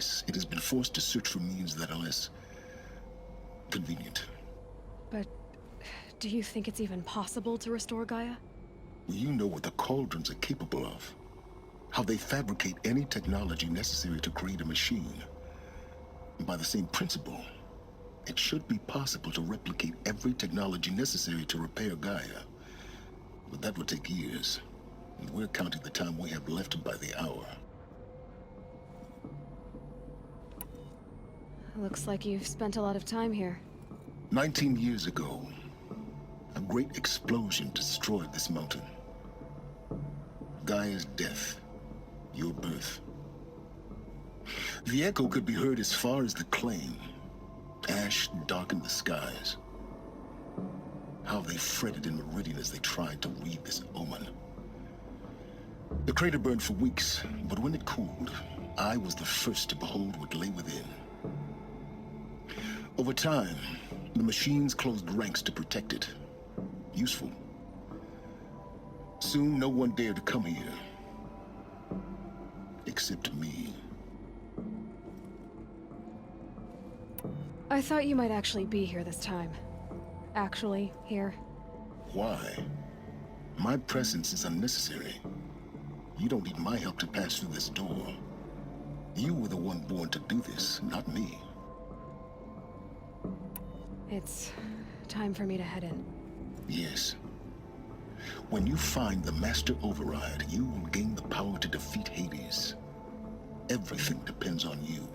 crisis, it has been forced to search for means that are less convenient. But do you think it's even possible to restore Gaia? You know what the Cauldrons are capable of. How they fabricate any technology necessary to create a machine. By the same principle, it should be possible to replicate every technology necessary to repair Gaia. But that would take years, and we're counting the time we have left by the hour. Looks like you've spent a lot of time here. 19 years ago, a great explosion destroyed this mountain. Gaia's death, your birth. The echo could be heard as far as the claim. Ash darkened the skies. How they fretted in Meridian as they tried to read this omen. The crater burned for weeks, but when it cooled, I was the first to behold what lay within. Over time, the machines closed ranks to protect it. Useful. Soon, no one dared to come here. Except me. I thought you might actually be here this time. Actually, here. Why? My presence is unnecessary. You don't need my help to pass through this door. You were the one born to do this, not me. It's time for me to head in. Yes. When you find the Master Override, you will gain the power to defeat Hades. Everything depends on you.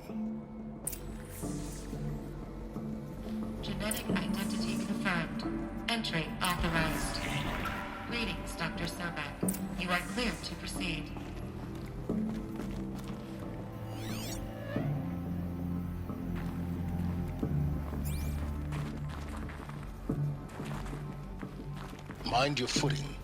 Genetic identity confirmed. Entry authorized. Greetings, Dr. Sobek. You are cleared to proceed. Mind your footing.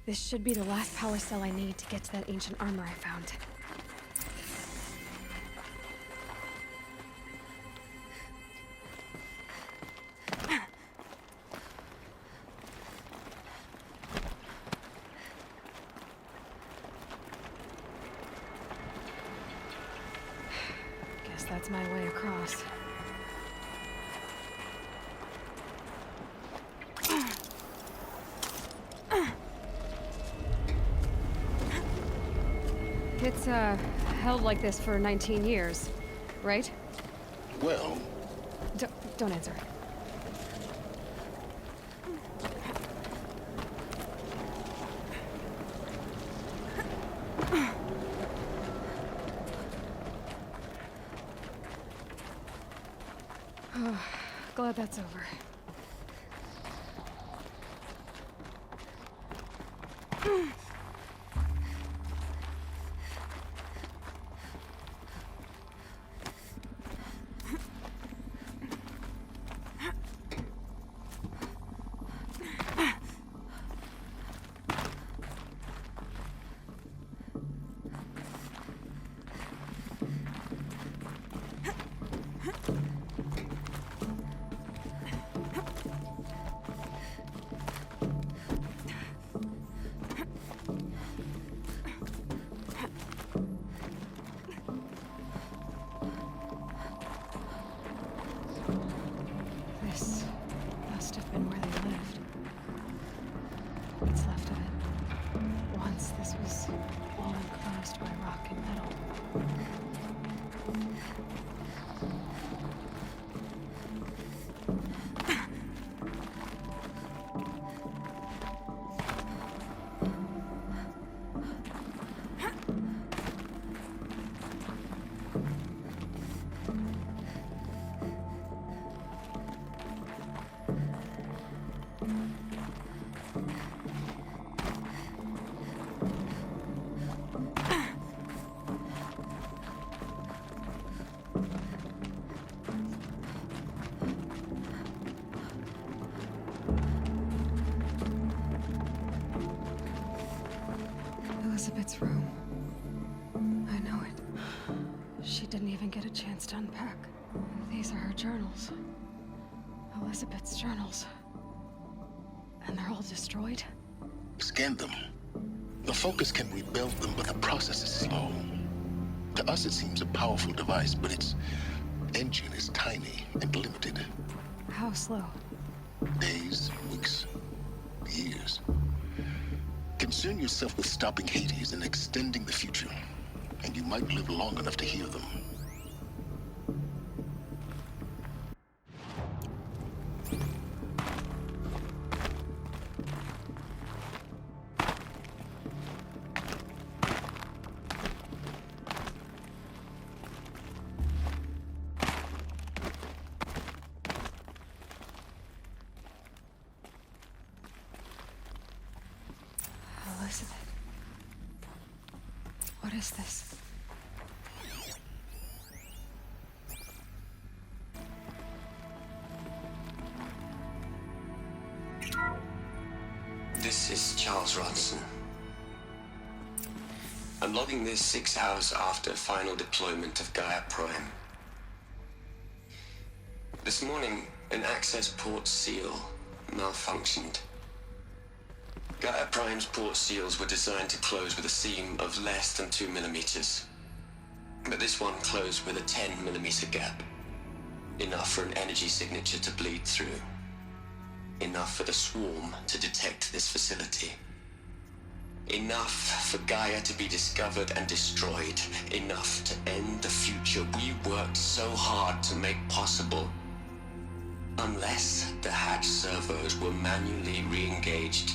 This should be the last power cell I need to get to that ancient armor I found. Guess that's my way across. held like this for 19 years, right? Well, Don't answer. Glad that's over. This must have been where they lived. What's left of it. Once this was all enclosed by rock and metal. Elizabeth's room. I know it. She didn't even get a chance to unpack. These are her journals. Elizabeth's journals. And they're all destroyed? scan them. The Focus can rebuild them, but the process is slow. To us, it seems a powerful device, but its engine is tiny and limited. How slow? Days, weeks, years. Concern yourself with stopping Hades and extending the future, and you might live long enough to hear them. Elizabeth. What is this? This is Charles Ronson. I'm logging this 6 hours after final deployment of Gaia Prime. This morning, an access port seal malfunctioned. Gaia Prime's port seals were designed to close with a seam of less than 2 millimeters. But this one closed with a 10 millimeter gap. Enough for an energy signature to bleed through. Enough for the swarm to detect this facility. Enough for Gaia to be discovered and destroyed. Enough to end the future we worked so hard to make possible. Unless the hatch servos were manually re-engaged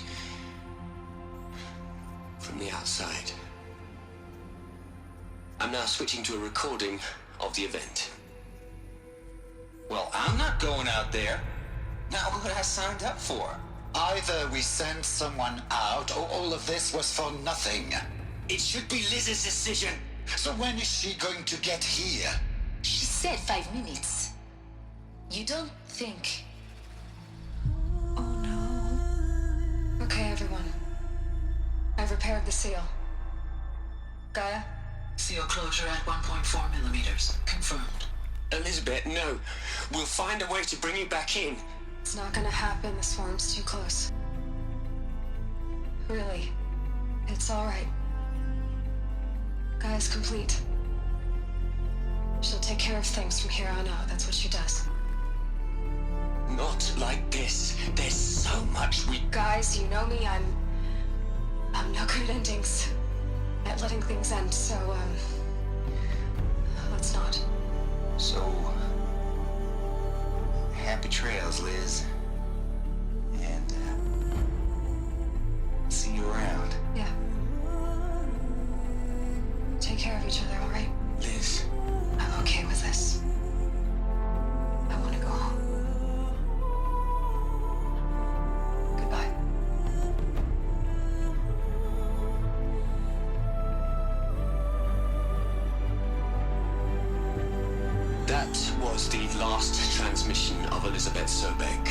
from the outside. I'm now switching to a recording of the event. Well, I'm not going out there. Not what I signed up for. Either we send someone out, or all of this was for nothing. It should be Liz's decision. So when is she going to get here? She said 5 minutes. You don't think... Oh no. Okay, everyone. I've repaired the seal. Gaia? Seal closure at 1.4 millimeters. Confirmed. Elizabeth, no. We'll find a way to bring you back in. It's not gonna happen. The swarm's too close. Really. It's alright. Gaia's complete. She'll take care of things from here on out. That's what she does. Not like this. There's so much we... Guys, you know me. I'm no good at endings. At letting things end, so, let's not. So, happy trails, Liz. And, see you around. Yeah. Take care of each other, all right? Liz. I'm okay with this. I want to go home. Goodbye. That was the last transmission of Elizabeth Sobek.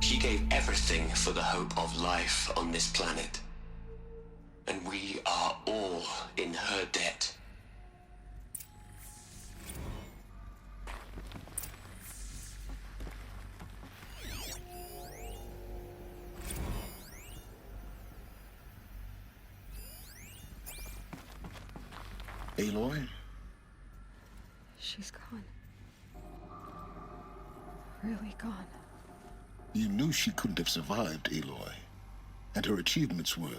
She gave everything for the hope of life on this planet. And we are all in her debt. Aloy? She's gone. Really gone. You knew she couldn't have survived, Aloy. And her achievements were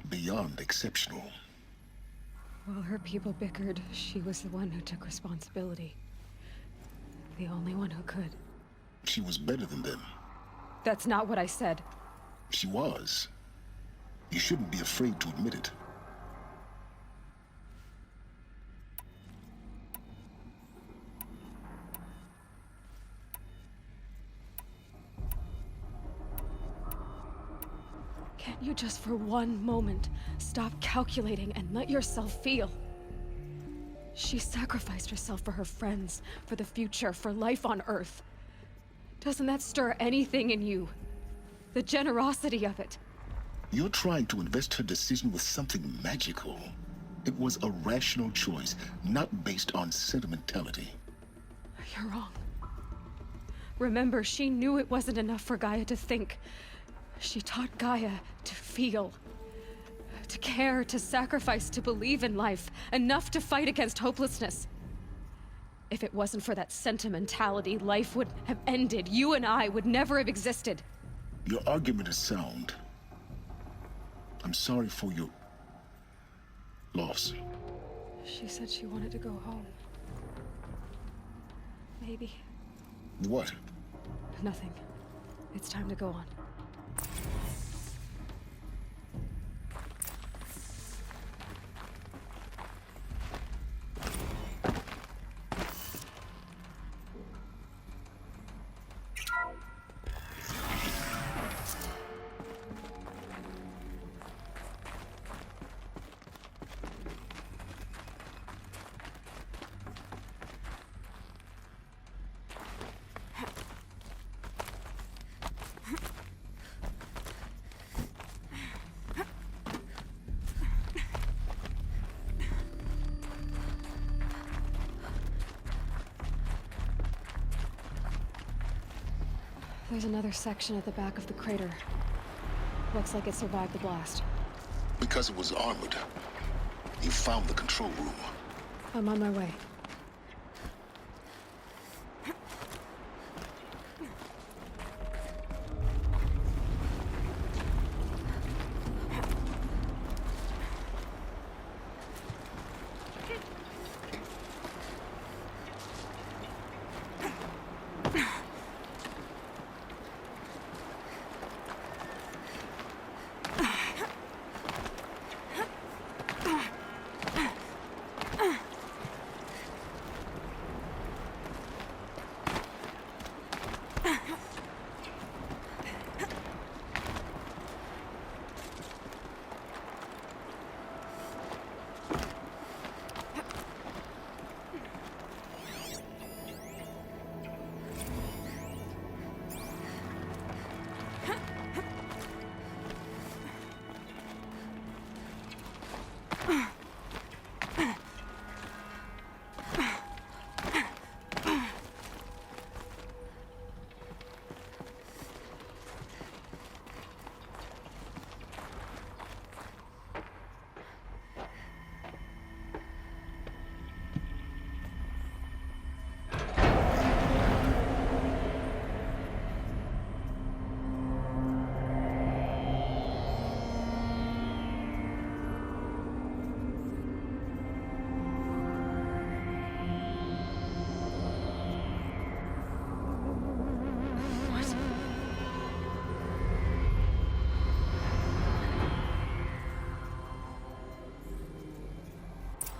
beyond exceptional. While her people bickered, she was the one who took responsibility. The only one who could. She was better than them. That's not what I said. She was. You shouldn't be afraid to admit it. Can't you just for one moment stop calculating and let yourself feel? She sacrificed herself for her friends, for the future, for life on Earth. Doesn't that stir anything in you? The generosity of it. You're trying to invest her decision with something magical. It was a rational choice, not based on sentimentality. You're wrong. Remember, she knew it wasn't enough for Gaia to think. She taught Gaia to feel. To care, to sacrifice, to believe in life. Enough to fight against hopelessness. If it wasn't for that sentimentality, life would have ended. You and I would never have existed. Your argument is sound. I'm sorry for your loss. She said she wanted to go home. Maybe. What? Nothing. It's time to go on. There's another section at the back of the crater. Looks like it survived the blast. Because it was armored. You found the control room. I'm on my way.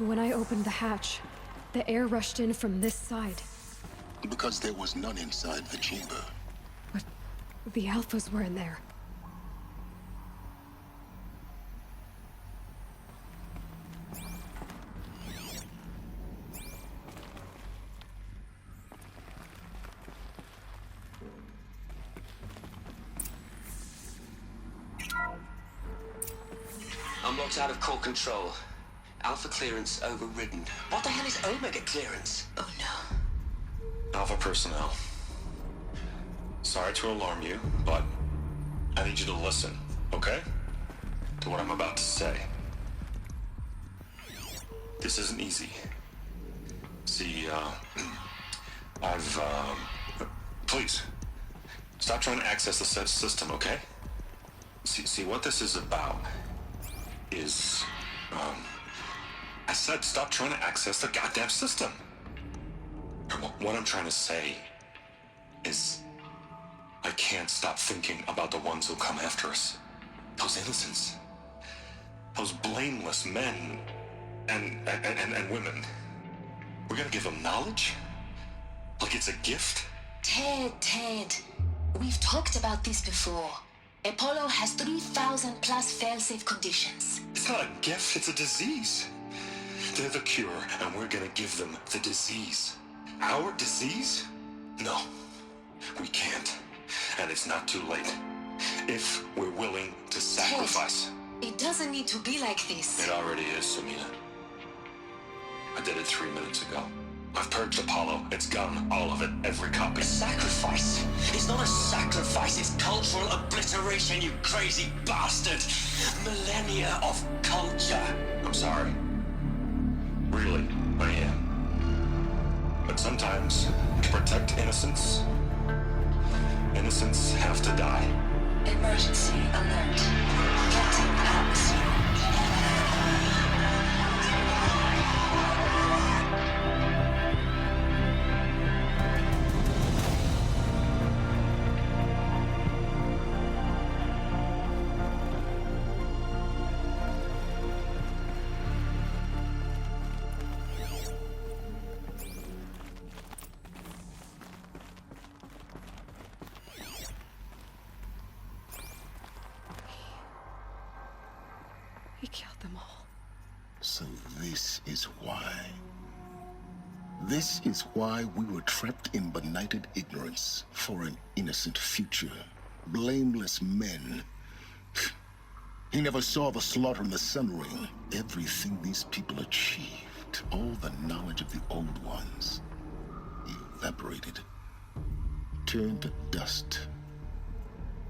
When I opened the hatch, the air rushed in from this side. Because there was none inside the chamber. But the Alphas were in there. I'm locked out of core control. Alpha clearance overridden. What the hell is Omega clearance? Oh no. Alpha personnel. Sorry to alarm you, but I need you to listen, okay? To what I'm about to say. This isn't easy. See, please, stop trying to access the system, okay? See, what this is about is, I said stop trying to access the goddamn system. What I'm trying to say is I can't stop thinking about the ones who come after us. Those innocents. Those blameless men and women. We're gonna give them knowledge? Like it's a gift? Ted. We've talked about this before. Apollo has 3,000 plus fail-safe conditions. It's not a gift, it's a disease. They're the cure, and we're gonna give them the disease. Our disease? No, we can't. And it's not too late. If we're willing to sacrifice. Ted, it doesn't need to be like this. It already is, Samina. I did it 3 minutes ago. I've purged Apollo. It's gone. All of it. Every copy. A sacrifice? It's not a sacrifice, it's cultural obliteration, you crazy bastard! Millennia of culture! I'm sorry. Really, I am. But sometimes, to protect innocence, innocents have to die. Emergency alert. Captain Atmosphere. He killed them all. So this is why. This is why we were trapped in benighted ignorance for an innocent future. Blameless men. He never saw the slaughter in the Sun Ring. Everything these people achieved, all the knowledge of the old ones, evaporated, turned to dust,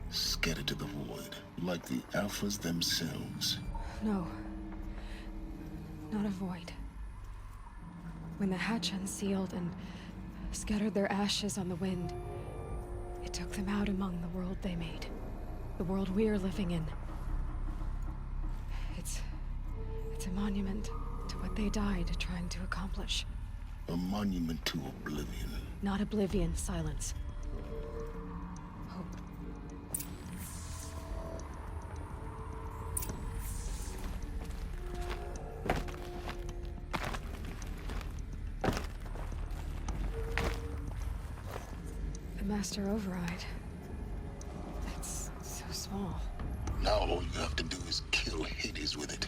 scattered to the void, like the Alphas themselves. No. Not a void. When the hatch unsealed and scattered their ashes on the wind, it took them out among the world they made. The world we're living in. It's a monument to what they died trying to accomplish. A monument to oblivion. Not oblivion, silence. Hope. The Master Override. It's so small. Now all you have to do is kill Hades with it.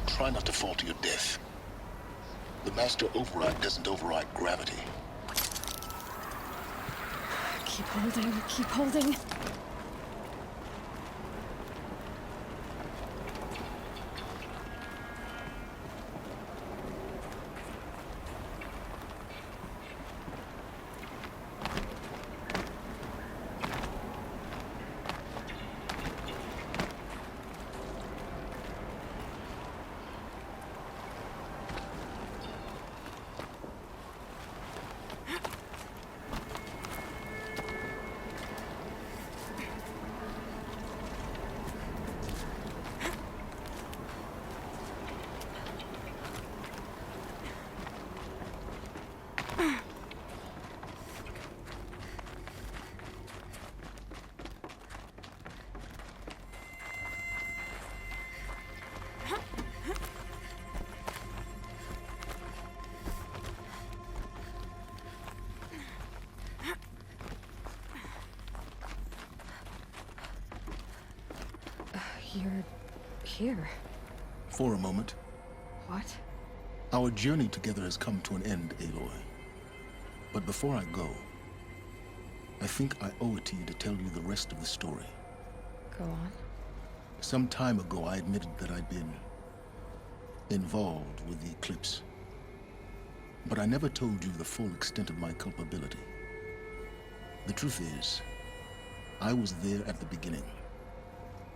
Try not to fall to your death. The Master Override doesn't override gravity. Keep holding, keep holding. here? For a moment. What? Our journey together has come to an end, Aloy. But before I go, I think I owe it to you to tell you the rest of the story. Go on. Some time ago, I admitted that I'd been involved with the Eclipse. But I never told you the full extent of my culpability. The truth is, I was there at the beginning.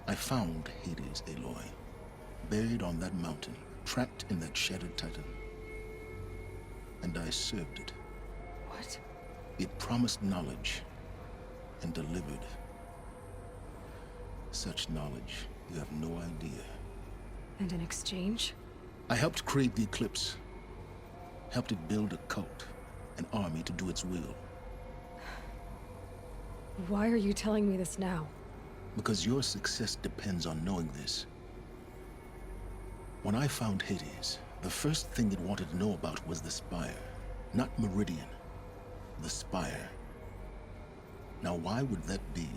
I found Hades, Aloy, buried on that mountain, trapped in that shattered titan. And I served it. What? It promised knowledge and delivered. Such knowledge, you have no idea. And in exchange? I helped create the Eclipse. Helped it build a cult, an army to do its will. Why are you telling me this now? Because your success depends on knowing this. When I found Hades, the first thing it wanted to know about was the Spire. Not Meridian. The Spire. Now why would that be?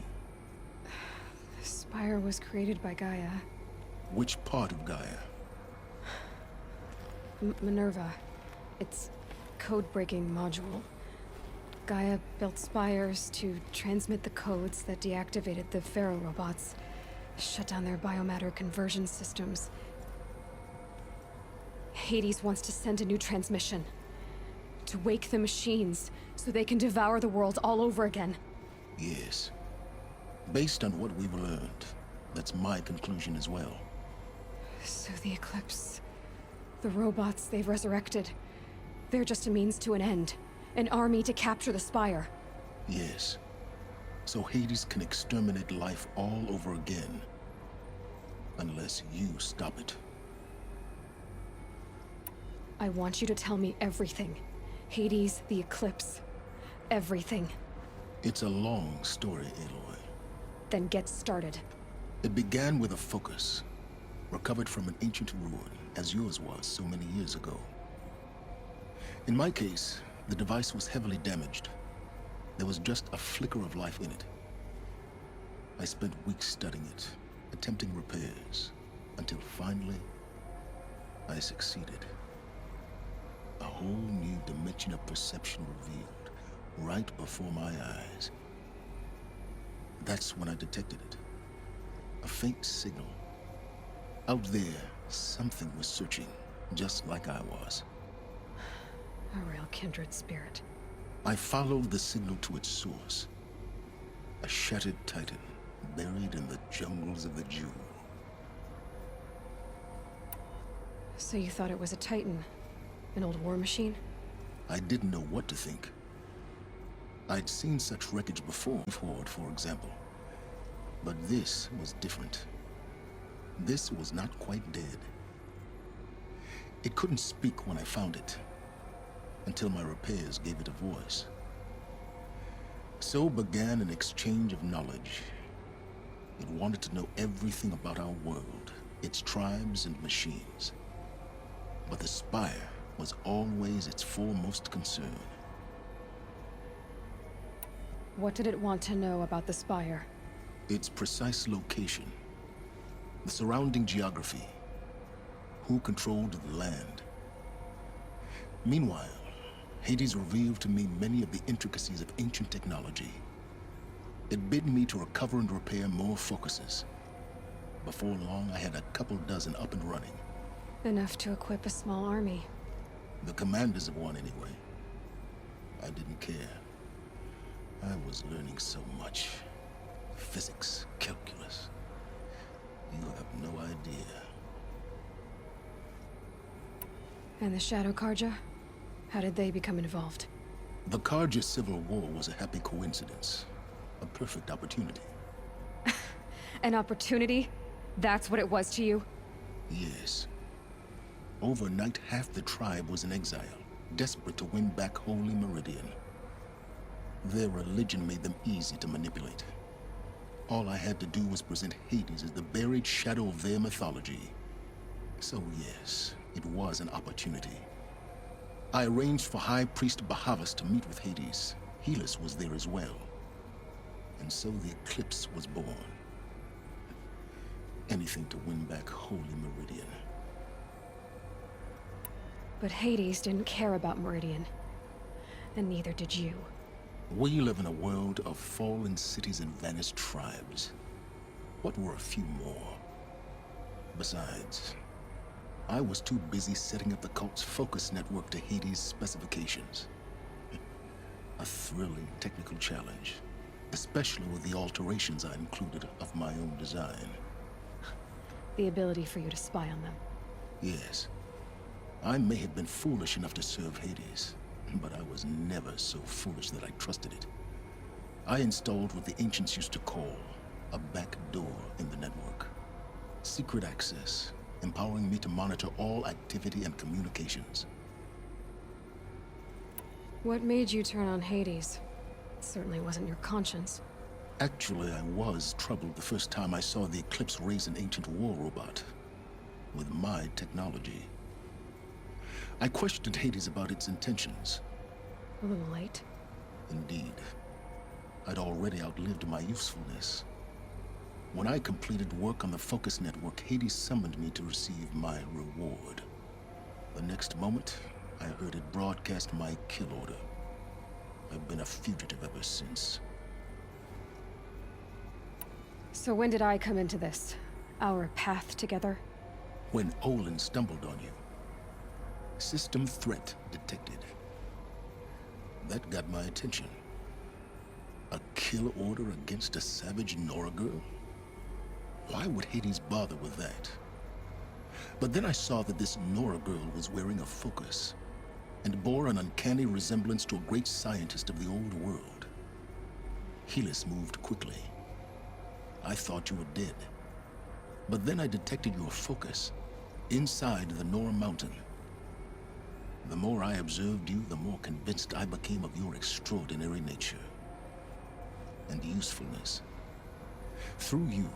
The Spire was created by Gaia. Which part of Gaia? Minerva. Its code-breaking module. Gaia built spires to transmit the codes that deactivated the Pharaoh robots, shut down their biomatter conversion systems. Hades wants to send a new transmission. To wake the machines, so they can devour the world all over again. Yes. Based on what we've learned, that's my conclusion as well. So the Eclipse... the robots they've resurrected... they're just a means to an end. An army to capture the Spire. Yes. So Hades can exterminate life all over again. Unless you stop it. I want you to tell me everything. Hades, the Eclipse. Everything. It's a long story, Aloy. Then get started. It began with a focus. Recovered from an ancient ruin, as yours was so many years ago. In my case, the device was heavily damaged. There was just a flicker of life in it. I spent weeks studying it, attempting repairs, until finally, I succeeded. A whole new dimension of perception revealed, right before my eyes. That's when I detected it. A faint signal. Out there, something was searching, just like I was. A real kindred spirit. I followed the signal to its source. A shattered titan, buried in the jungles of the Jewel. So you thought it was a Titan? An old war machine? I didn't know what to think. I'd seen such wreckage before, for example. But this was different. This was not quite dead. It couldn't speak when I found it, until my repairs gave it a voice. So began an exchange of knowledge. It wanted to know everything about our world, its tribes and machines. But the Spire was always its foremost concern. What did it want to know about the Spire? Its precise location, the surrounding geography, who controlled the land. Meanwhile, Hades revealed to me many of the intricacies of ancient technology. It bid me to recover and repair more focuses. Before long, I had a couple dozen up and running. Enough to equip a small army. The commanders of one, anyway. I didn't care. I was learning so much. Physics, calculus. You have no idea. And the Shadow Karja? How did they become involved? The Karja Civil War was a happy coincidence. A perfect opportunity. An opportunity? That's what it was to you? Yes. Overnight, half the tribe was in exile, desperate to win back Holy Meridian. Their religion made them easy to manipulate. All I had to do was present Hades as the buried shadow of their mythology. So yes, it was an opportunity. I arranged for High Priest Bahavas to meet with Hades. Helis was there as well. And so the Eclipse was born. Anything to win back Holy Meridian. But Hades didn't care about Meridian. And neither did you. We live in a world of fallen cities and vanished tribes. What were a few more? Besides, I was too busy setting up the cult's focus network to Hades' specifications. A thrilling technical challenge, especially with the alterations I included of my own design. The ability for you to spy on them. Yes. I may have been foolish enough to serve Hades, but I was never so foolish that I trusted it. I installed what the ancients used to call a back door in the network. Secret access, empowering me to monitor all activity and communications. What made you turn on Hades? It certainly wasn't your conscience. Actually, I was troubled the first time I saw the Eclipse raise an ancient war robot with my technology. I questioned Hades about its intentions. A little late. Indeed. I'd already outlived my usefulness. When I completed work on the Focus Network, Hades summoned me to receive my reward. The next moment, I heard it broadcast my kill order. I've been a fugitive ever since. So when did I come into this? Our path together? When Olin stumbled on you. System threat detected. That got my attention. A kill order against a savage Nora girl? Why would Hades bother with that? But then I saw that this Nora girl was wearing a focus and bore an uncanny resemblance to a great scientist of the old world. Helis moved quickly. I thought you were dead. But then I detected your focus inside the Nora mountain. The more I observed you, the more convinced I became of your extraordinary nature and usefulness. Through you,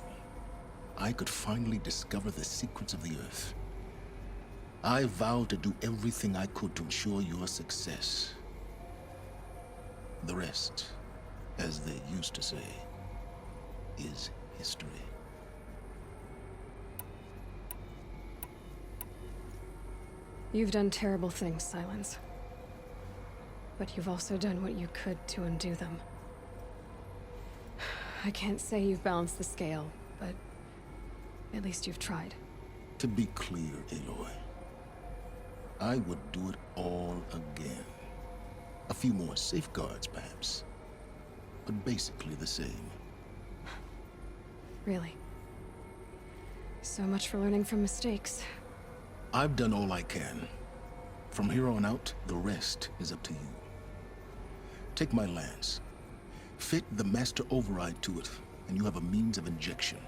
I could finally discover the secrets of the Earth. I vowed to do everything I could to ensure your success. The rest, as they used to say, is history. You've done terrible things, Silence. But you've also done what you could to undo them. I can't say you've balanced the scale, but at least you've tried. To be clear, Aloy, I would do it all again. A few more safeguards, perhaps, but basically the same. Really. So much for learning from mistakes. I've done all I can. From here on out, the rest is up to you. Take my lance. Fit the master override to it, and you have a means of injection.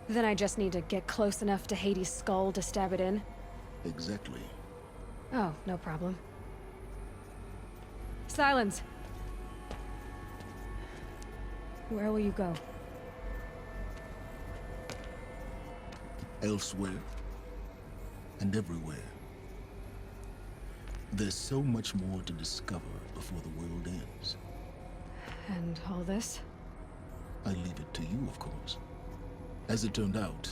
Then I just need to get close enough to Hades' skull to stab it in? Exactly. Oh, no problem. Silence! Where will you go? Elsewhere. And everywhere. There's so much more to discover before the world ends. And all this? I leave it to you, of course. As it turned out,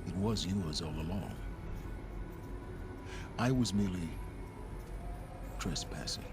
it was yours all along. I was merely trespassing.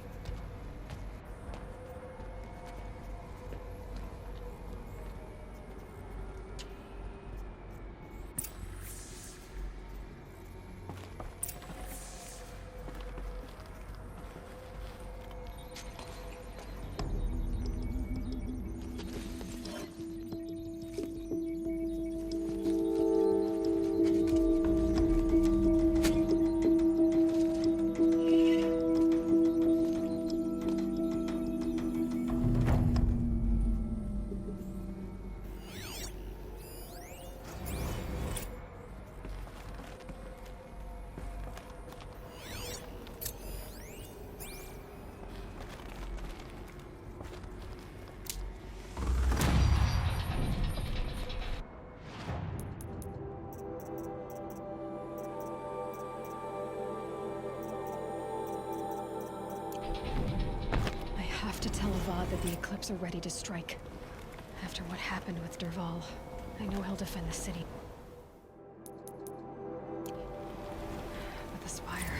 To tell Avad that the Eclipse are ready to strike. After what happened with Derval. I know he'll defend the city. But the Spire...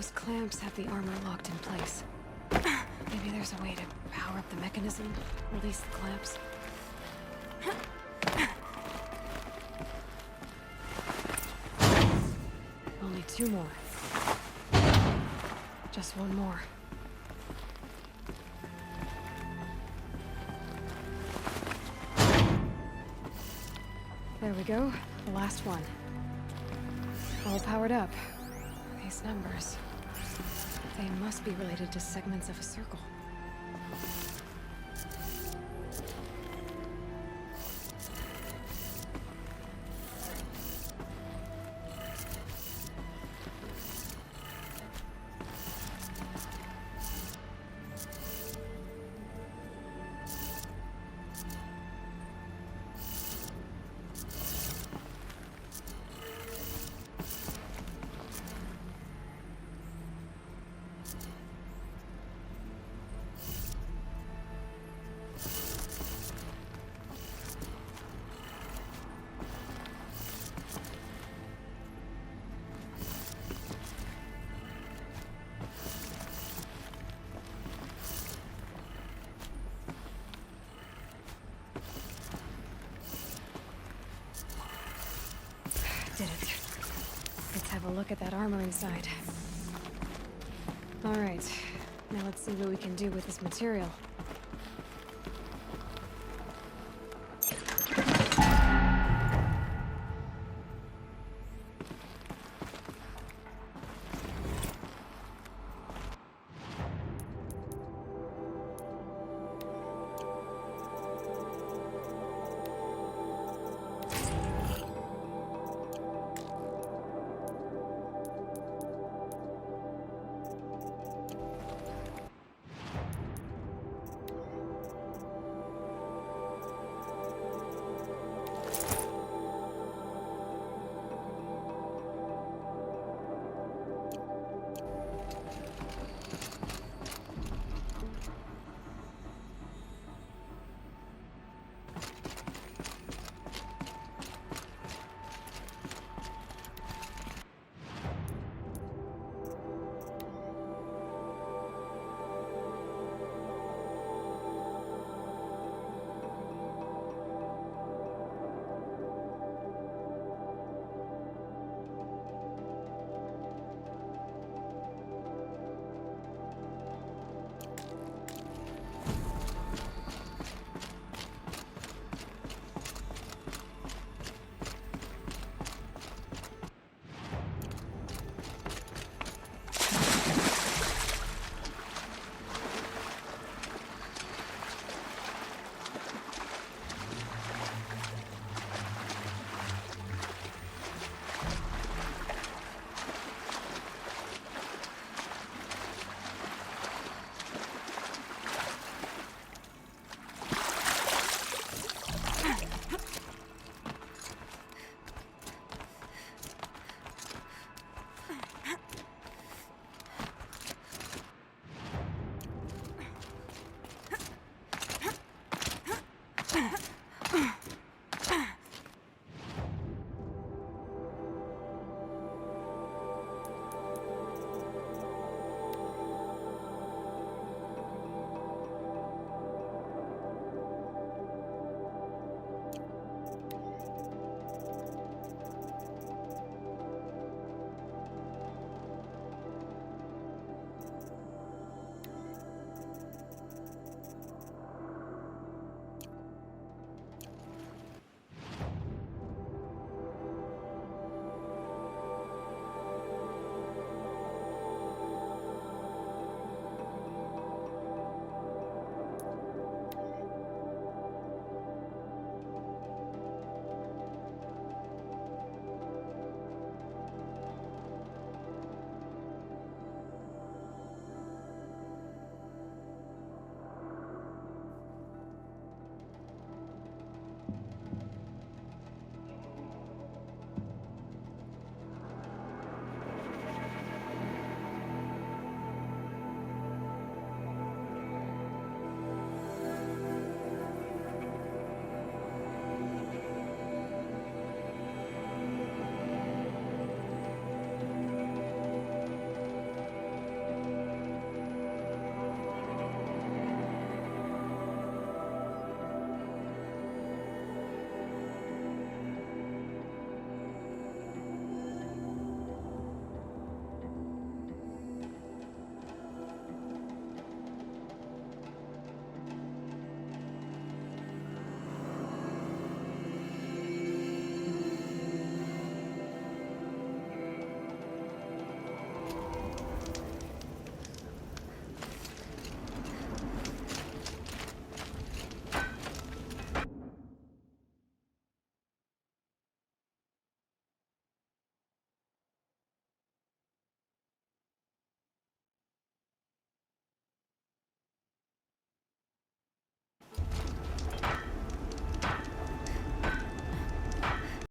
Those clamps have the armor locked in place. Maybe there's a way to power up the mechanism, release the clamps. Only 2 more. Just 1 more. There we go. The last one. All powered up. These numbers. They must be related to segments of a circle. Did it. Let's have a look at that armor inside. All right. Now let's see what we can do with this material.